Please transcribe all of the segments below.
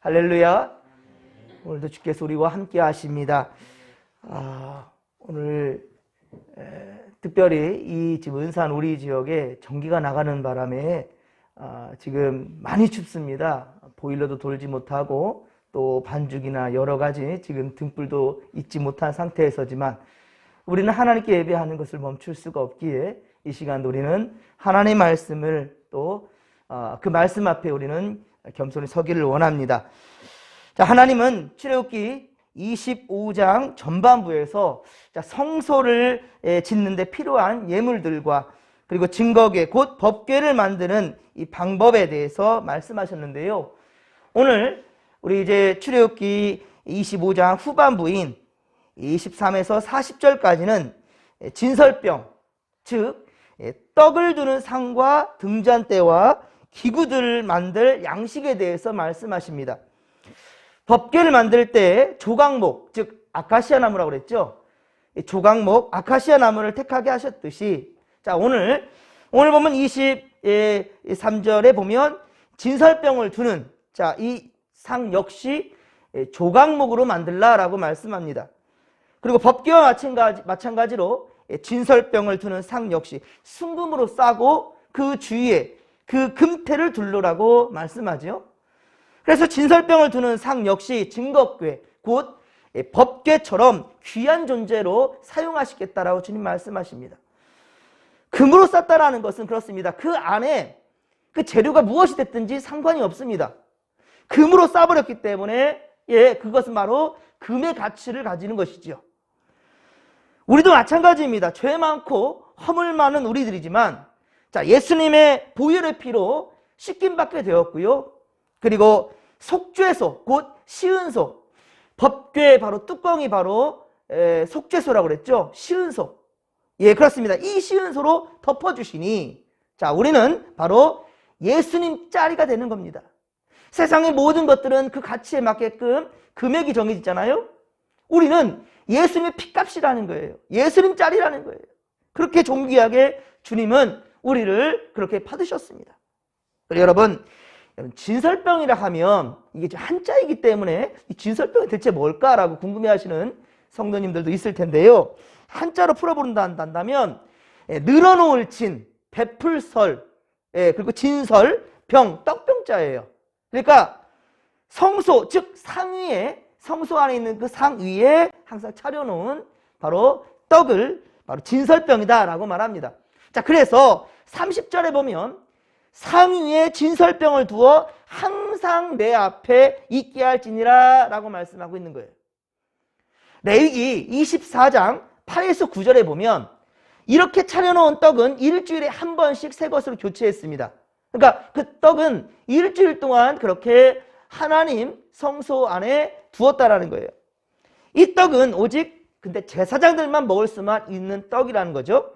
할렐루야. 오늘도 주께서 우리와 함께 하십니다. 오늘 특별히 이 지금 은산 우리 지역에 전기가 나가는 바람에 지금 많이 춥습니다. 보일러도 돌지 못하고 또 반죽이나 여러 가지 지금 등불도 잊지 못한 상태에서지만 우리는 하나님께 예배하는 것을 멈출 수가 없기에 이 시간 우리는 하나님의 말씀을 또 그 말씀 앞에 우리는 겸손히 서기를 원합니다. 자, 하나님은 출애굽기 25장 전반부에서 성소를 짓는 데 필요한 예물들과 그리고 증거궤 곧 법궤를 만드는 이 방법에 대해서 말씀하셨는데요. 오늘 우리 이제 출애굽기 25장 후반부인 23에서 40절까지는 진설병, 즉 떡을 두는 상과 등잔대와 기구들을 만들 양식에 대해서 말씀하십니다. 법궤를 만들 때 조각목, 즉 아카시아 나무라고 그랬죠. 조각목, 아카시아 나무를 택하게 하셨듯이 자, 오늘 보면 23절에 보면 진설병을 두는 자, 이 상 역시 조각목으로 만들라라고 말씀합니다. 그리고 법궤와 마찬가지로 진설병을 두는 상 역시 순금으로 싸고 그 주위에 그 금태를 둘러라고 말씀하죠. 그래서 진설병을 두는 상 역시 증거궤 곧 법궤처럼 귀한 존재로 사용하시겠다라고 주님 말씀하십니다. 금으로 쌌다라는 것은 그렇습니다. 그 안에 그 재료가 무엇이 됐든지 상관이 없습니다. 금으로 싸버렸기 때문에 그것은 바로 금의 가치를 가지는 것이지요. 우리도 마찬가지입니다. 죄 많고 허물 많은 우리들이지만 자, 예수님의 보혈의 피로 씻김받게 되었고요. 그리고 속죄소, 곧 시은소, 법궤 바로 뚜껑이 바로 속죄소라고 그랬죠. 시은소. 그렇습니다. 이 시은소로 덮어주시니 자, 우리는 바로 예수님 짜리가 되는 겁니다. 세상의 모든 것들은 그 가치에 맞게끔 금액이 정해지잖아요. 우리는 예수님의 피값이라는 거예요. 예수님 짜리라는 거예요. 그렇게 존귀하게 주님은 우리를 그렇게 받으셨습니다. 여러분, 진설병이라 하면 이게 한자이기 때문에 이 진설병이 대체 뭘까라고 궁금해하시는 성도님들도 있을 텐데요. 한자로 풀어본다면 늘어놓을 진, 베풀설, 그리고 진설, 병, 떡병자예요. 그러니까 성소, 즉 상위에 성소 안에 있는 그 상 위에 항상 차려놓은 바로 떡을 바로 진설병이다라고 말합니다. 자, 그래서 30절에 보면 상 위에 진설병을 두어 항상 내 앞에 있게 할지니라 라고 말씀하고 있는 거예요. 레위기 24장 8에서 9절에 보면 이렇게 차려놓은 떡은 일주일에 한 번씩 새 것으로 교체했습니다. 그러니까 그 떡은 일주일 동안 그렇게 하나님 성소 안에 두었다라는 거예요. 이 떡은 오직 근데 제사장들만 먹을 수만 있는 떡이라는 거죠.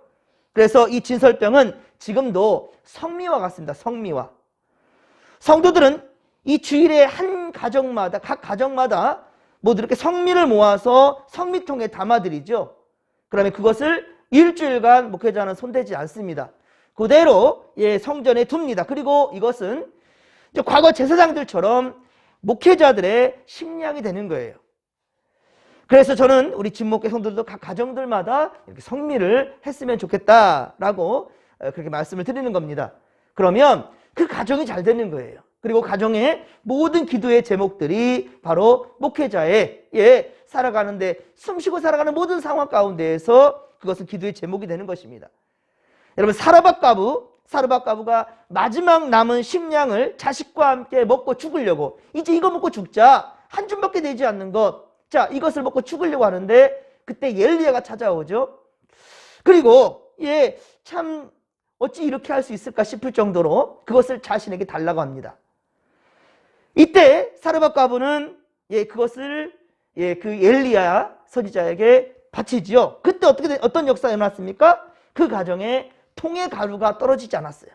그래서 이 진설병은 지금도 성미와 같습니다. 성미와. 성도들은 이 주일에 한 가정마다 각 가정마다 모두 이렇게 성미를 모아서 성미통에 담아드리죠. 그러면 그것을 일주일간 목회자는 손대지 않습니다. 그대로 성전에 둡니다. 그리고 이것은 과거 제사장들처럼 목회자들의 식량이 되는 거예요. 그래서 저는 우리 진목회 성도들도 각 가정들마다 이렇게 성미를 했으면 좋겠다라고 그렇게 말씀을 드리는 겁니다. 그러면 그 가정이 잘 되는 거예요. 그리고 가정의 모든 기도의 제목들이 바로 목회자의 살아가는데 숨쉬고 살아가는 모든 상황 가운데에서 그것은 기도의 제목이 되는 것입니다. 여러분, 사르밧가부가 마지막 남은 식량을 자식과 함께 먹고 죽으려고 이제 이거 먹고 죽자 한 줌밖에 되지 않는 것 자, 이것을 먹고 죽으려고 하는데 그때 엘리야가 찾아오죠. 그리고 참 어찌 이렇게 할 수 있을까 싶을 정도로 그것을 자신에게 달라고 합니다. 이때 사르밧가부는 그것을 그 엘리야 선지자에게 바치지요. 그때 어떤 역사가 일어났습니까? 그 가정에 통의 가루가 떨어지지 않았어요.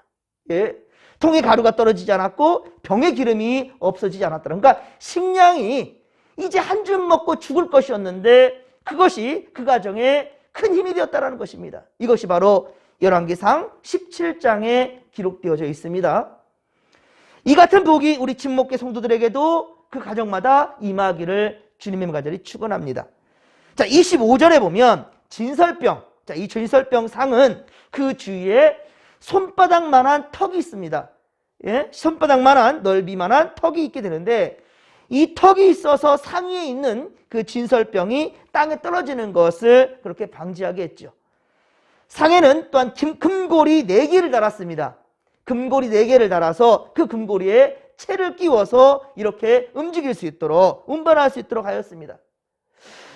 통의 가루가 떨어지지 않았고 병의 기름이 없어지지 않았다. 그러니까 식량이 이제 한 줌 먹고 죽을 것이었는데 그것이 그 가정에 큰 힘이 되었다는 것입니다. 이것이 바로 열왕기상 17장에 기록되어져 있습니다. 이 같은 복이 우리 진목계 성도들에게도 그 가정마다 임하기를 주님의 간절히 축원합니다. 자, 25절에 보면 진설병, 자, 이 진설병 상은 그 주위에 손바닥만한 턱이 있습니다. 예? 손바닥만한 넓이만한 턱이 있게 되는데, 이 턱이 있어서 상위에 있는 그 진설병이 땅에 떨어지는 것을 그렇게 방지하게 했죠. 상에는 또한 금고리 4개를 달았습니다. 금고리 4개를 달아서 그 금고리에 채를 끼워서 이렇게 움직일 수 있도록, 운반할 수 있도록 하였습니다.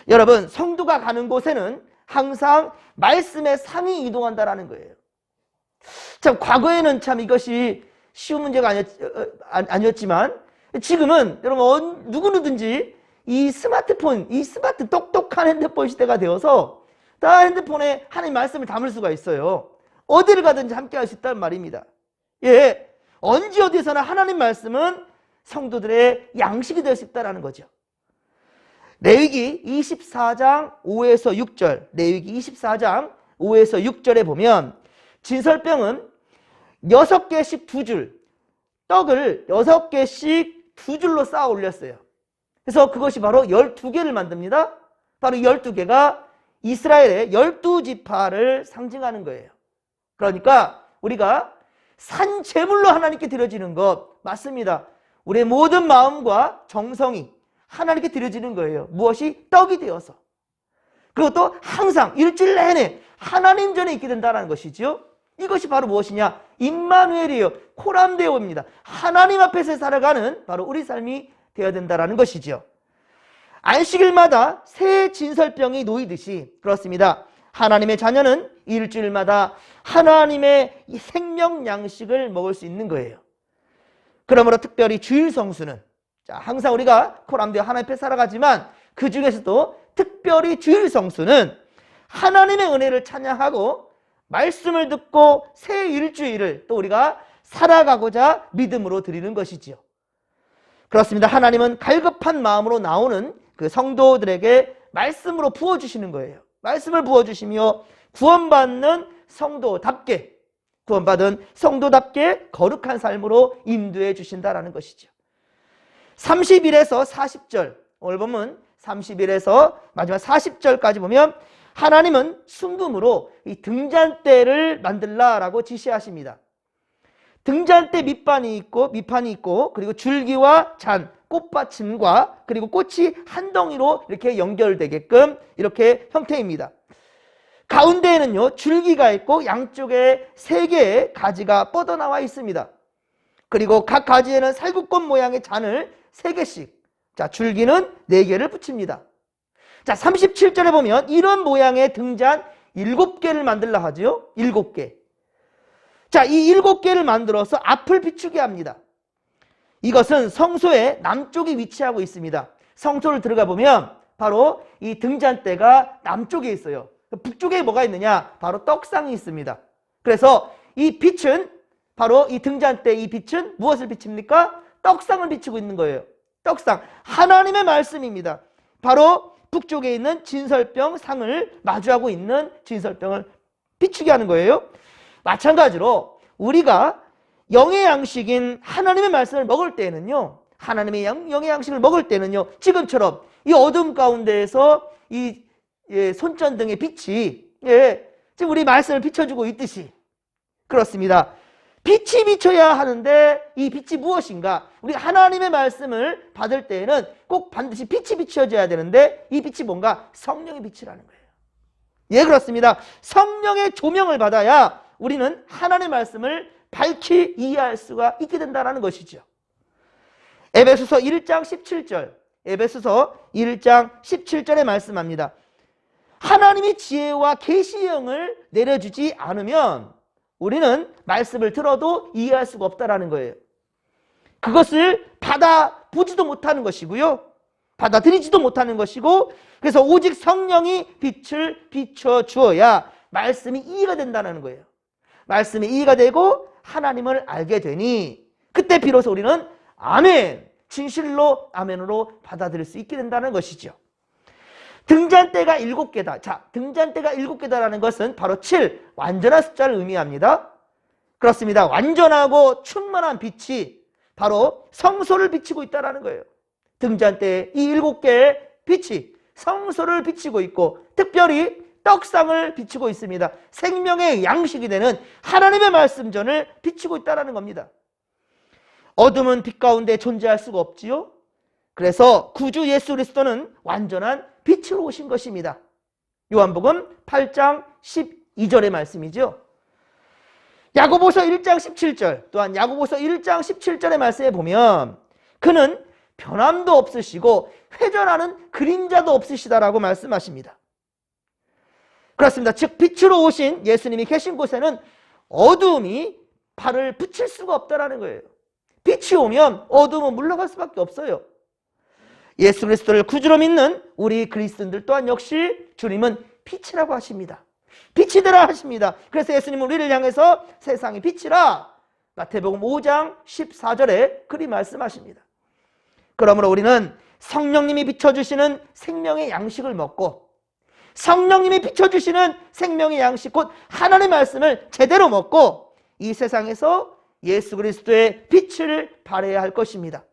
여러분, 성도가 가는 곳에는 항상 말씀의 상이 이동한다라는 거예요. 참, 과거에는 참 이것이 쉬운 문제가 아니었지만, 지금은 여러분 누구든지 이 스마트폰, 이 스마트 똑똑한 핸드폰 시대가 되어서 다 핸드폰에 하나님 말씀을 담을 수가 있어요. 어디를 가든지 함께 할 수 있다는 말입니다. 예, 언제 어디서나 하나님 말씀은 성도들의 양식이 될 수 있다는 거죠. 레위기 24장 5에서 6절, 레위기 24장 5에서 6절에 보면 진설병은 6개씩 2줄, 떡을 6개씩 2줄로 쌓아 올렸어요. 그래서 그것이 바로 12개를 만듭니다. 바로 12개가 이스라엘의 12지파를 상징하는 거예요. 그러니까 우리가 산 제물로 하나님께 드려지는 것 맞습니다. 우리의 모든 마음과 정성이 하나님께 드려지는 거예요. 무엇이? 떡이 되어서. 그리고 또 항상 일주일 내내 하나님 전에 있게 된다는 것이죠. 이것이 바로 무엇이냐? 임마누엘이에요. 코람데오입니다. 하나님 앞에서 살아가는 바로 우리 삶이 되어야 된다는 것이죠. 안식일마다 새 진설병이 놓이듯이 그렇습니다. 하나님의 자녀는 일주일마다 하나님의 생명 양식을 먹을 수 있는 거예요. 그러므로 특별히 주일 성수는, 자, 항상 우리가 코람데오 하나님 앞에 살아가지만 그 중에서도 특별히 주일 성수는 하나님의 은혜를 찬양하고 말씀을 듣고 새 일주일을 또 우리가 살아가고자 믿음으로 드리는 것이지요. 그렇습니다. 하나님은 갈급한 마음으로 나오는 그 성도들에게 말씀으로 부어주시는 거예요. 말씀을 부어주시며 구원받는 성도답게, 구원받은 성도답게 거룩한 삶으로 인도해 주신다라는 것이죠. 30일에서 40절, 오늘 보면 30일에서 마지막 40절까지 보면 하나님은 순금으로 이 등잔대를 만들라라고 지시하십니다. 등잔대 밑판이 있고 그리고 줄기와 잔, 꽃받침과 그리고 꽃이 한 덩이로 이렇게 연결되게끔 이렇게 형태입니다. 가운데에는요 줄기가 있고 양쪽에 3개의 가지가 뻗어나와 있습니다. 그리고 각 가지에는 살구꽃 모양의 잔을 3개씩, 자, 줄기는 4개를 붙입니다. 자, 37절에 보면 이런 모양의 등잔 7개를 만들라 하죠. 7개. 자, 이 7개를 만들어서 앞을 비추게 합니다. 이것은 성소의 남쪽에 위치하고 있습니다. 성소를 들어가 보면 바로 이 등잔대가 남쪽에 있어요. 북쪽에 뭐가 있느냐? 바로 떡상이 있습니다. 그래서 이 빛은, 바로 이 등잔대 이 빛은 무엇을 비칩니까? 떡상을 비추고 있는 거예요. 떡상, 하나님의 말씀입니다. 바로 북쪽에 있는 진설병 상을 마주하고 있는 진설병을 비추게 하는 거예요. 마찬가지로 우리가 영의 양식인 하나님의 말씀을 먹을 때는요, 하나님의 영의 양식을 먹을 때는요, 지금처럼 이 어둠 가운데에서 이 손전등의 빛이 지금 우리 말씀을 비춰주고 있듯이, 그렇습니다. 빛이 비춰야 하는데 이 빛이 무엇인가? 우리가 하나님의 말씀을 받을 때에는 꼭 반드시 빛이 비춰져야 되는데 이 빛이 뭔가? 성령의 빛이라는 거예요. 예, 그렇습니다. 성령의 조명을 받아야 우리는 하나님의 말씀을 밝히 이해할 수가 있게 된다는 것이죠. 에베소서 1장 17절, 에베소서 1장 17절에 말씀합니다. 하나님이 지혜와 계시의 영을 내려주지 않으면 우리는 말씀을 들어도 이해할 수가 없다라는 거예요. 그것을 받아보지도 못하는 것이고요, 받아들이지도 못하는 것이고, 그래서 오직 성령이 빛을 비춰주어야 말씀이 이해가 된다는 거예요. 말씀이 이해가 되고 하나님을 알게 되니 그때 비로소 우리는 아멘, 진실로 아멘으로 받아들일 수 있게 된다는 것이죠. 등잔대가 7개다. 자, 등잔대가 7개다라는 것은 바로 7, 완전한 숫자를 의미합니다. 그렇습니다. 완전하고 충만한 빛이 바로 성소를 비치고 있다는 거예요. 등잔 때 이 7개의 빛이 성소를 비추고 있고 특별히 떡상을 비추고 있습니다. 생명의 양식이 되는 하나님의 말씀전을 비추고 있다는 겁니다. 어둠은 빛 가운데 존재할 수가 없지요. 그래서 구주 예수 그리스도는 완전한 빛으로 오신 것입니다. 요한복음 8장 12절의 말씀이죠. 야고보서 1장 17절 또한 야고보서 1장 17절의 말씀에 보면 그는 변함도 없으시고 회전하는 그림자도 없으시다라고 말씀하십니다. 그렇습니다. 즉 빛으로 오신 예수님이 계신 곳에는 어두움이 발을 붙일 수가 없다라는 거예요. 빛이 오면 어두움은 물러갈 수밖에 없어요. 예수 그리스도를 구주로 믿는 우리 그리스도인들 또한 역시 주님은 빛이라고 하십니다. 빛이 되라 하십니다. 그래서 예수님은 우리를 향해서 세상의 빛이라 마태복음 5장 14절에 그리 말씀하십니다. 그러므로 우리는 성령님이 비춰주시는 생명의 양식을 먹고 성령님이 비춰주시는 생명의 양식 곧 하나님의 말씀을 제대로 먹고 이 세상에서 예수 그리스도의 빛을 발해야 할 것입니다.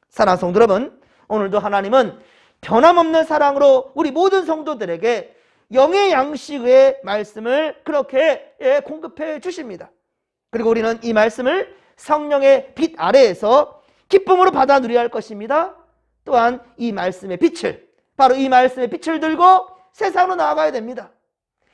사랑하는 성도 여러분, 오늘도 하나님은 변함없는 사랑으로 우리 모든 성도들에게 영의 양식의 말씀을 그렇게 공급해 주십니다. 그리고 우리는 이 말씀을 성령의 빛 아래에서 기쁨으로 받아 누려야 할 것입니다. 또한 이 말씀의 빛을, 바로 이 말씀의 빛을 들고 세상으로 나아가야 됩니다.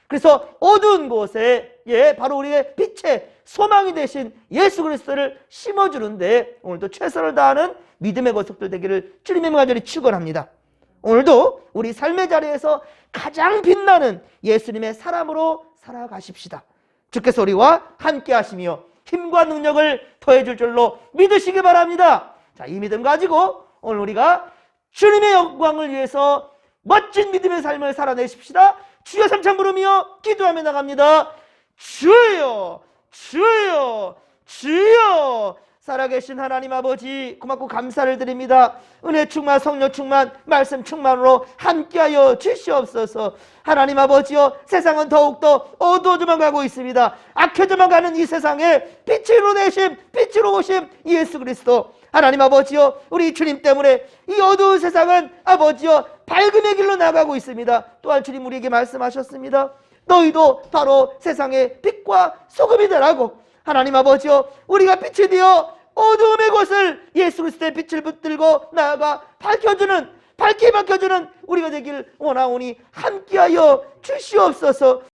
그래서 어두운 곳에 바로 우리의 빛의 소망이 되신 예수 그리스도를 심어주는데 오늘도 최선을 다하는 믿음의 거석들 되기를 주님의 간절히 축원합니다. 오늘도 우리 삶의 자리에서 가장 빛나는 예수님의 사람으로 살아가십시다. 주께서 우리와 함께 하시며 힘과 능력을 더해줄 줄로 믿으시기 바랍니다. 자, 이 믿음 가지고 오늘 우리가 주님의 영광을 위해서 멋진 믿음의 삶을 살아내십시다. 주여 삼창 부르며 기도하며 나갑니다. 주여, 주여, 주여. 살아계신 하나님 아버지 고맙고 감사를 드립니다. 은혜 충만, 성령 충만, 말씀 충만으로 함께하여 주시옵소서. 하나님 아버지여, 세상은 더욱더 어두워져만 가고 있습니다. 악해져만 가는 이 세상에 빛으로 내심, 빛으로 오심 예수 그리스도. 하나님 아버지여, 우리 주님 때문에 이 어두운 세상은 아버지여 밝음의 길로 나가고 있습니다. 또한 주님 우리에게 말씀하셨습니다. 너희도 바로 세상의 빛과 소금이 되라고. 하나님 아버지여, 우리가 빛이 되어 어두움의 곳을 예수 그리스도의 빛을 붙들고 나아가 밝게 밝혀주는 우리가 되길 원하오니 함께하여 주시옵소서.